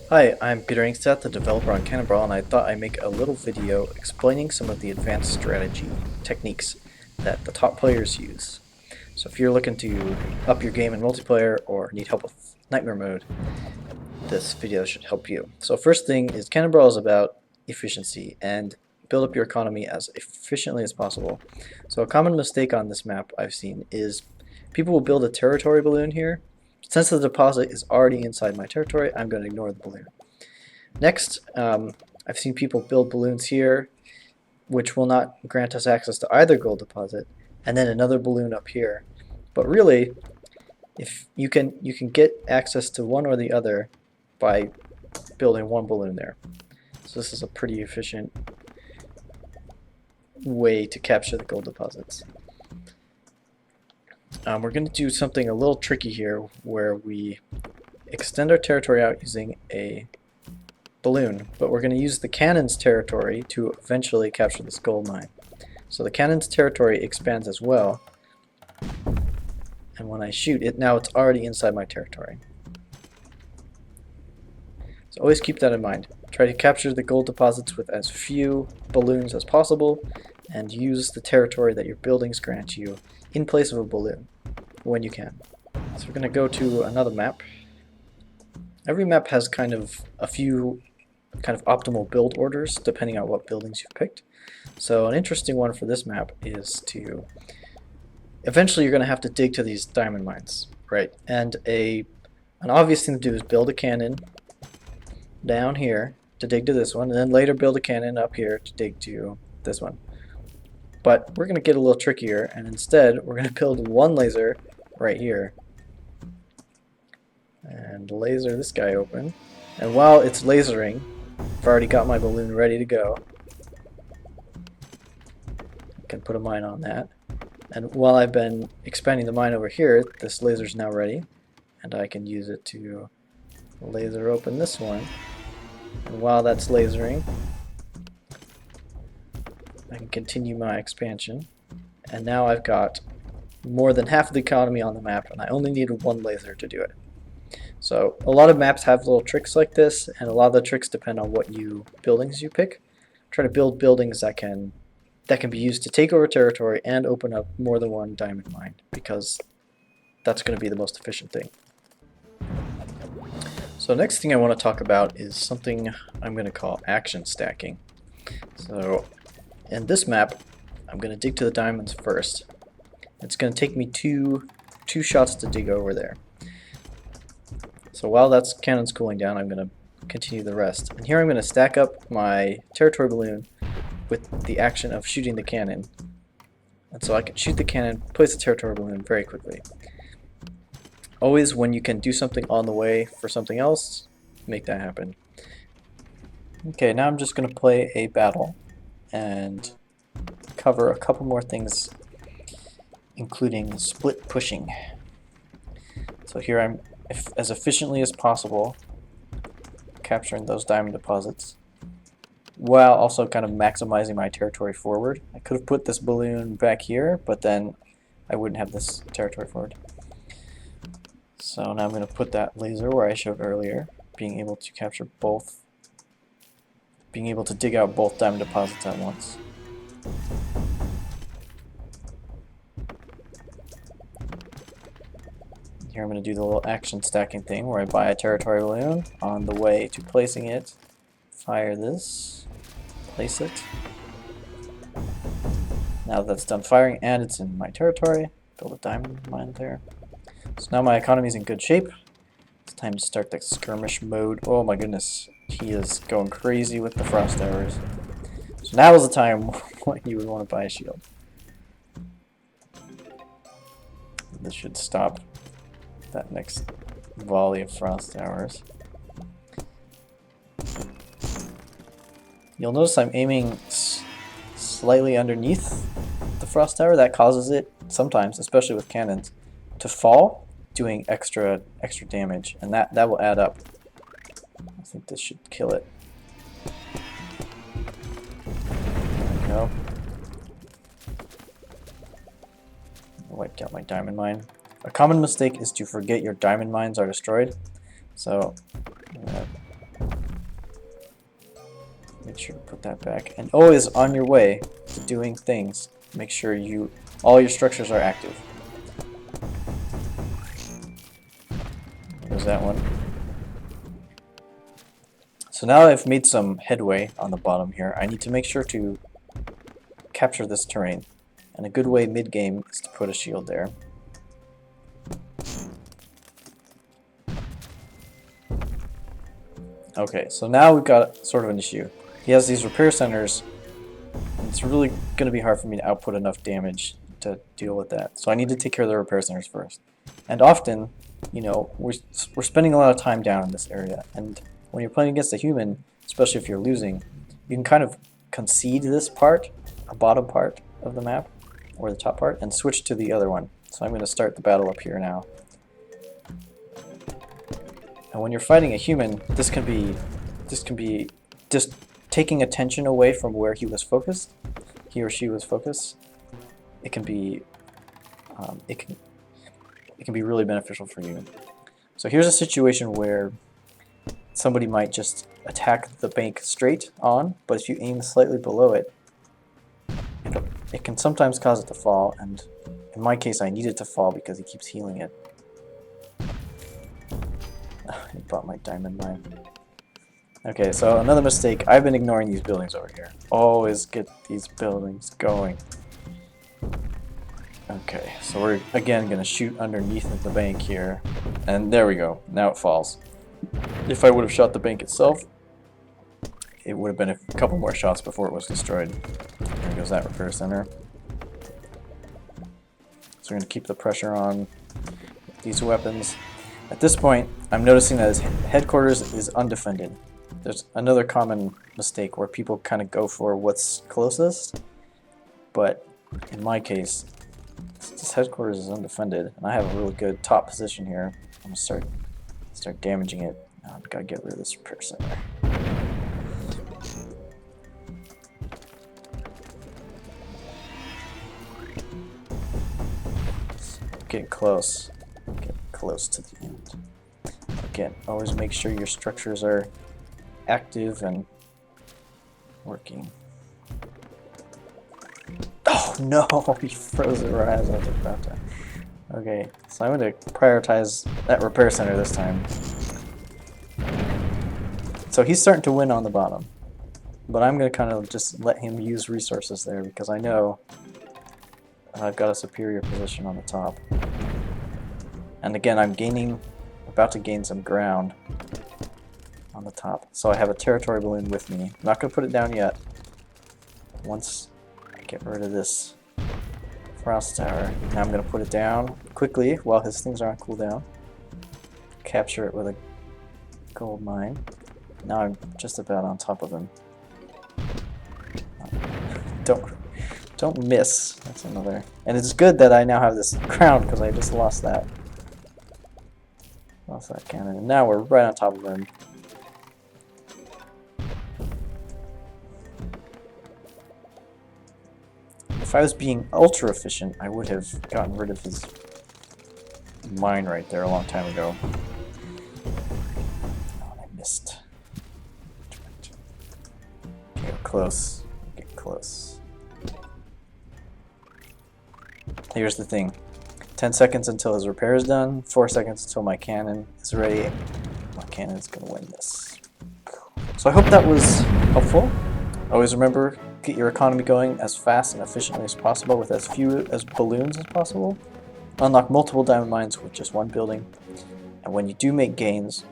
Hi, I'm Peter Inkstadt, the developer on Cannon Brawl, and I thought I'd make a little video explaining some of the advanced strategy techniques that the top players use. So if you're looking to up your game in multiplayer or need help with Nightmare Mode, this video should help you. So first thing is Cannon Brawl is about efficiency and build up your economy as efficiently as possible. So a common mistake on this map I've seen is people will build a territory balloon here. Since the deposit is already inside my territory, I'm going to ignore the balloon. Next, I've seen people build balloons here, which will not grant us access to either gold deposit, and then another balloon up here. But really, if you can get access to one or the other by building one balloon there. So this is a pretty efficient way to capture the gold deposits. We're going to do something a little tricky here, where we extend our territory out using a balloon, but we're going to use the cannon's territory to eventually capture this gold mine. So the cannon's territory expands as well, and when I shoot it, now it's already inside my territory. So always keep that in mind. Try to capture the gold deposits with as few balloons as possible, and use the territory that your buildings grant you in place of a balloon when you can. So we're going to go to another map. Every map has kind of a few optimal build orders depending on what buildings you've picked. So an interesting one for this map is to eventually you're going to have to dig to these diamond mines, right? And an obvious thing to do is build a cannon down here to dig to this one, and then later build a cannon up here to dig to this one. But we're going to get a little trickier, and instead we're going to build one laser right here and laser this guy open. And while it's lasering, I've already got my balloon ready to go. I can put a mine on that. And while I've been expanding the mine over here, this laser's now ready, and I can use it to laser open this one. And while that's lasering, I can continue my expansion. And now I've got more than half of the economy on the map, and I only needed one laser to do it. So a lot of maps have little tricks like this, and a lot of the tricks depend on what buildings you pick. Try to build buildings that can be used to take over territory and open up more than one diamond mine, because that's going to be the most efficient thing. So next thing I want to talk about is something I'm going to call action stacking. So in this map, I'm going to dig to the diamonds first. It's going to take me two shots to dig over there. So while that's cannon's cooling down, I'm going to continue the rest. And here I'm going to stack up my territory balloon with the action of shooting the cannon. And so I can shoot the cannon, place the territory balloon very quickly. Always when you can do something on the way for something else, make that happen. Okay, now I'm just going to play a battle and cover a couple more things, including split pushing. So here I'm as efficiently as possible capturing those diamond deposits, while also kind of maximizing my territory forward. I could have put this balloon back here, but then I wouldn't have this territory forward. So now I'm going to put that laser where I showed earlier, being able to capture both, being able to dig out both diamond deposits at once. Here I'm going to do the little action stacking thing where I buy a territory balloon. On the way to placing it, fire this, place it. Now that's done firing and it's in my territory, build a diamond mine there. So now my economy is in good shape. It's time to start the skirmish mode. Oh my goodness, he is going crazy with the frost towers. So now is the time when you would want to buy a shield. This should stop that next volley of frost towers. You'll notice I'm aiming slightly underneath the frost tower. That causes it sometimes, especially with cannons, to fall, doing extra damage, and that will add up. I think this should kill it. There we go. I wiped out my diamond mine. A common mistake is to forget your diamond mines are destroyed. So I'm gonna Make sure to put that back. And always on your way to doing things, make sure all your structures are active. There's that one. So now I've made some headway on the bottom here. I need to make sure to capture this terrain. And a good way mid-game is to put a shield there. Okay, so now we've got sort of an issue. He has these repair centers, and it's really going to be hard for me to output enough damage to deal with that. So I need to take care of the repair centers first. And often, you know, we're spending a lot of time down in this area, and when you're playing against a human, especially if you're losing, you can kind of concede this part, a bottom part of the map, or the top part, and switch to the other one. So I'm going to start the battle up here now. And when you're fighting a human, this can be just taking attention away from where he or she was focused. It can be it can be really beneficial for you. So here's a situation where somebody might just attack the bank straight on, but if you aim slightly below it, it can sometimes cause it to fall, and in my case I need it to fall because he keeps healing it. He bought my diamond mine. Okay, so another mistake. I've been ignoring these buildings over here. Always get these buildings going. Okay, so we're again going to shoot underneath the bank here. And there we go. Now it falls. If I would have shot the bank itself, it would have been a couple more shots before it was destroyed. There goes that repair center. So we're going to keep the pressure on these weapons. At this point, I'm noticing that his headquarters is undefended. There's another common mistake where people kind of go for what's closest, but in my case, this headquarters is undefended, and I have a really good top position here. I'm gonna start damaging it. I've got to get rid of this repair center. Getting close. Get close to the end. Again, always make sure your structures are active and working. Oh no, he froze it right as I was about to. Okay, so I'm going to prioritize that repair center this time. So he's starting to win on the bottom, but I'm going to kind of just let him use resources there because I know I've got a superior position on the top. And again, I'm about to gain some ground on the top. So I have a territory balloon with me. I'm not going to put it down yet. Once I get rid of this frost tower, now I'm going to put it down quickly while his things are on cooldown. Capture it with a gold mine. Now I'm just about on top of him. Don't miss. That's another. And it's good that I now have this crown because I just lost that. Lost that cannon. And now we're right on top of him. If I was being ultra efficient, I would have gotten rid of his mine right there a long time ago. Oh, I missed. Get close. Get close. Here's the thing. 10 seconds until his repair is done. 4 seconds until my cannon is ready. My cannon is going to win this. So I hope that was helpful. Always remember, get your economy going as fast and efficiently as possible with as few balloons as possible. Unlock multiple diamond mines with just one building. And when you do make gains,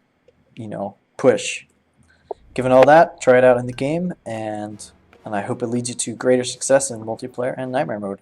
you know, push. Given all that, try it out in the game, and I hope it leads you to greater success in multiplayer and nightmare mode.